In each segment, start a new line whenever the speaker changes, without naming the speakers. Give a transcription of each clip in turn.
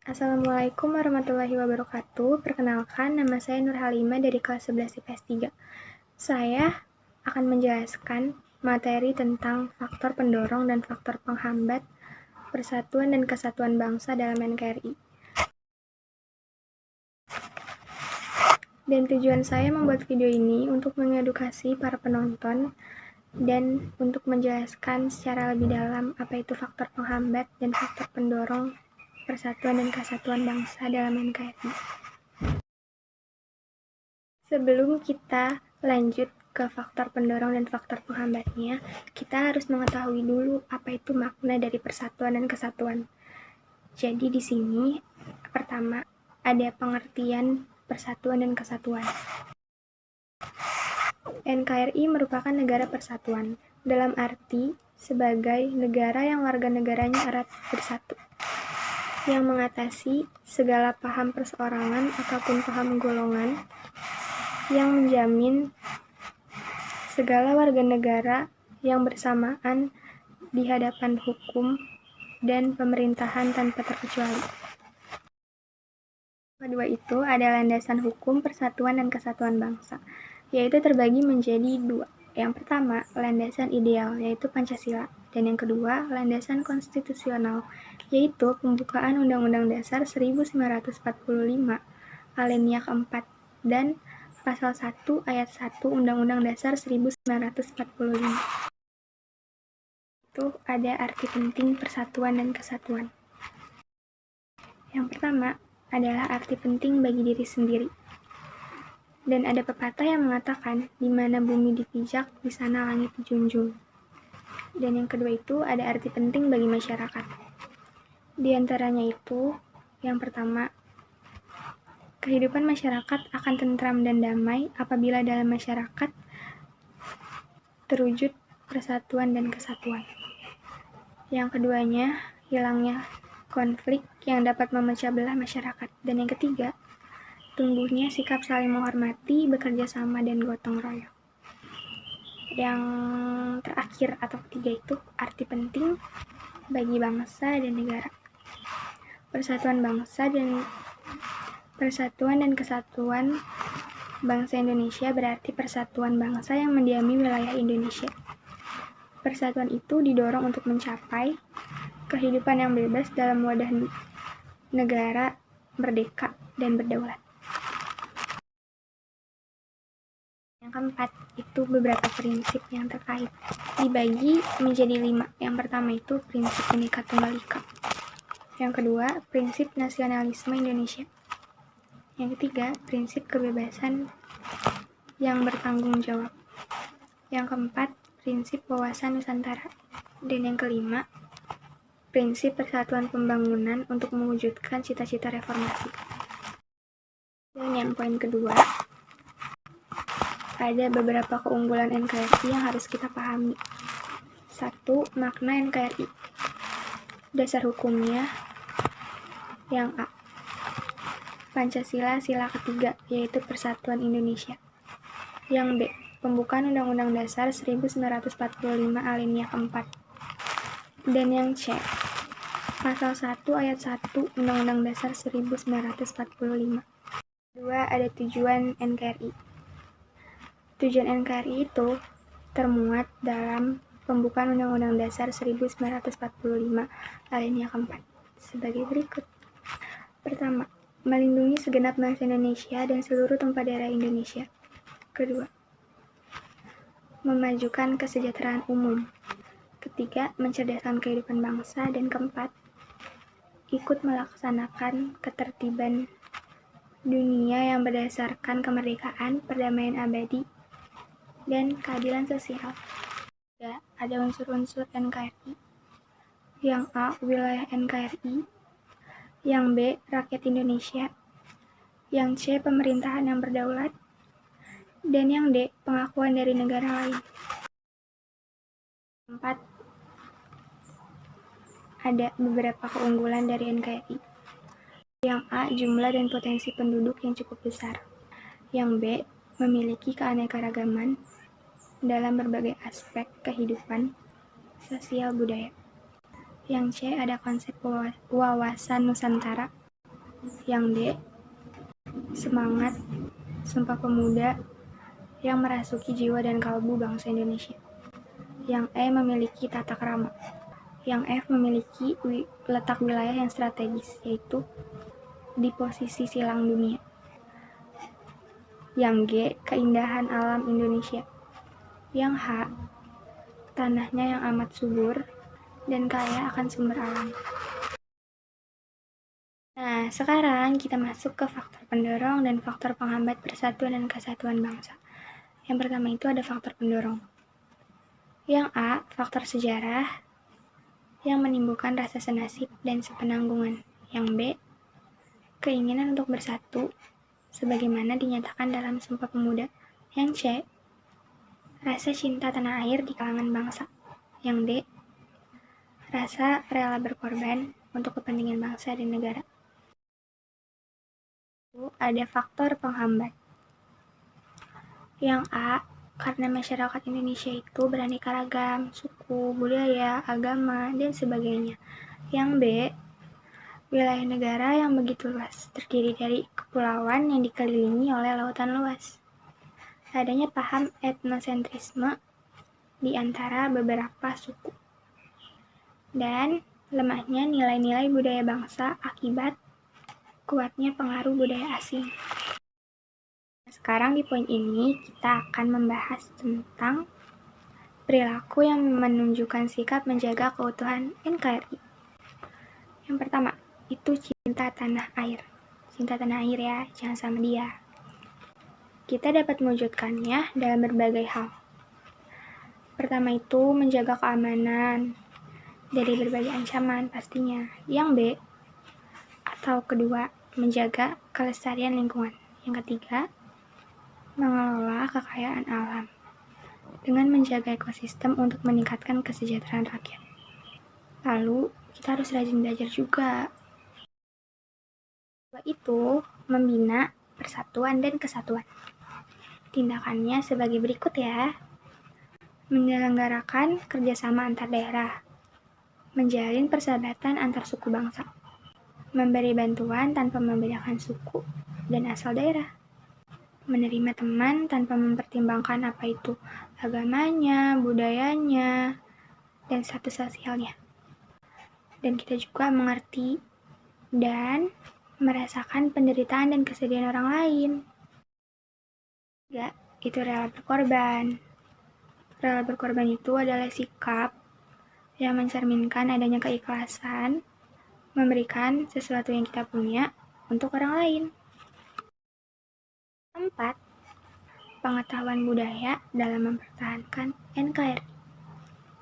Assalamualaikum warahmatullahi wabarakatuh. Perkenalkan, nama saya Nur Halimah dari kelas 11 IPS 3. Saya akan menjelaskan materi tentang faktor pendorong dan faktor penghambat persatuan dan kesatuan bangsa dalam NKRI. Dan tujuan saya membuat video ini untuk mengedukasi para penonton dan untuk menjelaskan secara lebih dalam apa itu faktor penghambat dan faktor pendorong persatuan dan kesatuan bangsa dalam NKRI. Sebelum kita lanjut ke faktor pendorong dan faktor penghambatnya, kita harus mengetahui dulu apa itu makna dari persatuan dan kesatuan. Jadi di sini pertama ada pengertian persatuan dan kesatuan. NKRI merupakan negara persatuan, dalam arti sebagai negara yang warga negaranya erat bersatu, yang mengatasi segala paham perseorangan ataupun paham golongan, yang menjamin segala warga negara yang bersamaan di hadapan hukum dan pemerintahan tanpa terkecuali. Kedua itu ada landasan hukum persatuan dan kesatuan bangsa, yaitu terbagi menjadi dua. Yang pertama, landasan ideal, yaitu Pancasila, dan yang kedua, landasan konstitusional, yaitu pembukaan Undang-Undang Dasar 1945, alinea keempat, dan Pasal 1 Ayat 1 Undang-Undang Dasar 1945. Itu ada arti penting persatuan dan kesatuan. Yang pertama adalah arti penting bagi diri sendiri. Dan ada pepatah yang mengatakan, di mana bumi dipijak, di sana langit dijunjung. Dan yang kedua itu ada arti penting bagi masyarakat. Di antaranya itu, yang pertama, kehidupan masyarakat akan tentram dan damai apabila dalam masyarakat terwujud persatuan dan kesatuan. Yang keduanya, hilangnya konflik yang dapat memecah belah masyarakat. Dan yang ketiga, tumbuhnya sikap saling menghormati, bekerja sama, dan gotong royong. Yang terakhir atau ketiga itu arti penting bagi bangsa dan negara. Persatuan dan kesatuan bangsa Indonesia berarti persatuan bangsa yang mendiami wilayah Indonesia. Persatuan itu didorong untuk mencapai kehidupan yang bebas dalam wadah negara merdeka dan berdaulat. Yang keempat, itu beberapa prinsip yang terkait. Dibagi menjadi 5. Yang pertama itu prinsip Bhinneka Tunggal Ika. Yang kedua, prinsip nasionalisme Indonesia. Yang ketiga, prinsip kebebasan yang bertanggung jawab. Yang keempat, prinsip wawasan Nusantara. Dan yang kelima, prinsip persatuan pembangunan untuk mewujudkan cita-cita reformasi. Dan yang poin kedua, ada beberapa keunggulan NKRI yang harus kita pahami. 1. Makna NKRI. Dasar hukumnya yang A. Pancasila sila ketiga, yaitu Persatuan Indonesia. Yang B. Pembukaan Undang-Undang Dasar 1945 alinea keempat. Dan yang C. Pasal 1 Ayat 1 Undang-Undang Dasar 1945. Kedua, ada tujuan NKRI. Tujuan NKRI itu termuat dalam pembukaan Undang-Undang Dasar 1945 alinea keempat sebagai berikut. Pertama, melindungi segenap bangsa Indonesia dan seluruh tumpah darah Indonesia. Kedua, memajukan kesejahteraan umum. Ketiga, mencerdaskan kehidupan bangsa. Dan keempat, ikut melaksanakan ketertiban dunia yang berdasarkan kemerdekaan, perdamaian abadi, dan keadilan sosial. Ya, ada unsur-unsur NKRI. Yang A, wilayah NKRI. Yang B, rakyat Indonesia. Yang C, pemerintahan yang berdaulat. Dan yang D, pengakuan dari negara lain. 4. Ada beberapa keunggulan dari NKRI. Yang A, jumlah dan potensi penduduk yang cukup besar. Yang B, memiliki keanekaragaman dalam berbagai aspek kehidupan sosial budaya. Yang C, ada konsep wawasan Nusantara. Yang D, semangat Sumpah Pemuda yang merasuki jiwa dan kalbu bangsa Indonesia. Yang E, memiliki tata krama. Yang F, memiliki letak wilayah yang strategis, yaitu di posisi silang dunia. Yang G, keindahan alam Indonesia. Yang H, tanahnya yang amat subur dan kaya akan sumber alam. Nah, sekarang kita masuk ke faktor pendorong dan faktor penghambat persatuan dan kesatuan bangsa. Yang pertama itu ada faktor pendorong. Yang A, faktor sejarah yang menimbulkan rasa senasib dan sepenanggungan. Yang B, keinginan untuk bersatu sebagaimana dinyatakan dalam Sumpah Pemuda. Yang C, rasa cinta tanah air di kalangan bangsa. Yang D, rasa rela berkorban untuk kepentingan bangsa dan negara. Ada faktor penghambat. Yang A, karena masyarakat Indonesia itu beraneka ragam, suku, budaya, agama, dan sebagainya. Yang B, wilayah negara yang begitu luas, terdiri dari kepulauan yang dikelilingi oleh lautan luas. Adanya paham etnosentrisme di antara beberapa suku. Dan lemahnya nilai-nilai budaya bangsa akibat kuatnya pengaruh budaya asing. Sekarang di poin ini kita akan membahas tentang perilaku yang menunjukkan sikap menjaga keutuhan NKRI. Yang pertama, itu cinta tanah air. Cinta tanah air ya, jangan sama dia. Kita dapat mewujudkannya dalam berbagai hal. Pertama itu menjaga keamanan dari berbagai ancaman pastinya. Yang B, atau kedua, menjaga kelestarian lingkungan. Yang ketiga, mengelola kekayaan alam dengan menjaga ekosistem untuk meningkatkan kesejahteraan rakyat. Lalu, kita harus rajin belajar juga. Itu membina persatuan dan kesatuan. Tindakannya sebagai berikut ya. Menyelenggarakan kerjasama antar daerah, menjalin persahabatan antar suku bangsa, memberi bantuan tanpa membedakan suku dan asal daerah, menerima teman tanpa mempertimbangkan apa itu agamanya, budayanya, dan status sosialnya. Dan kita juga mengerti dan merasakan penderitaan dan kesedihan orang lain. Itu rela berkorban. Rela berkorban itu adalah sikap yang mencerminkan adanya keikhlasan memberikan sesuatu yang kita punya untuk orang lain. 4. Pengetahuan budaya dalam mempertahankan NKRI.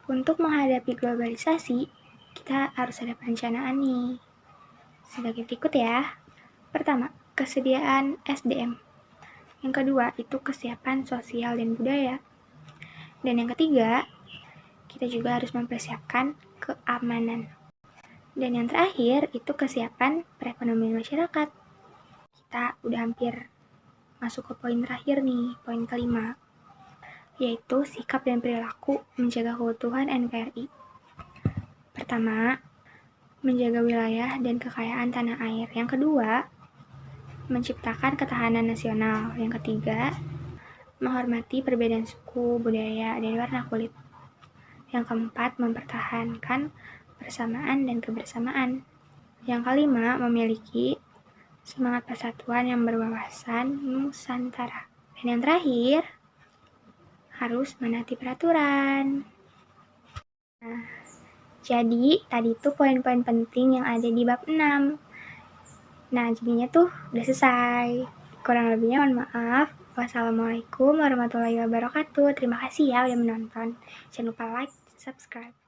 Untuk menghadapi globalisasi, kita harus ada perencanaan nih. Sebagai berikut ya. Pertama, kesediaan SDM. Yang kedua, itu kesiapan sosial dan budaya. Dan yang ketiga, kita juga harus mempersiapkan keamanan. Dan yang terakhir, itu kesiapan perekonomian masyarakat. Kita udah hampir masuk ke poin terakhir nih, poin kelima, yaitu sikap dan perilaku menjaga keutuhan NKRI. Pertama, menjaga wilayah dan kekayaan tanah air. Yang kedua, menciptakan ketahanan nasional. Yang ketiga, menghormati perbedaan suku, budaya, dan warna kulit. Yang keempat, mempertahankan persamaan dan kebersamaan. Yang kelima, memiliki semangat persatuan yang berwawasan Nusantara. Dan yang terakhir, harus menaati peraturan. Nah, jadi tadi itu poin-poin penting yang ada di bab 6. Nah, jadinya tuh udah selesai. Kurang lebihnya mohon maaf. Wassalamualaikum warahmatullahi wabarakatuh. Terima kasih ya udah menonton. Jangan lupa like, subscribe.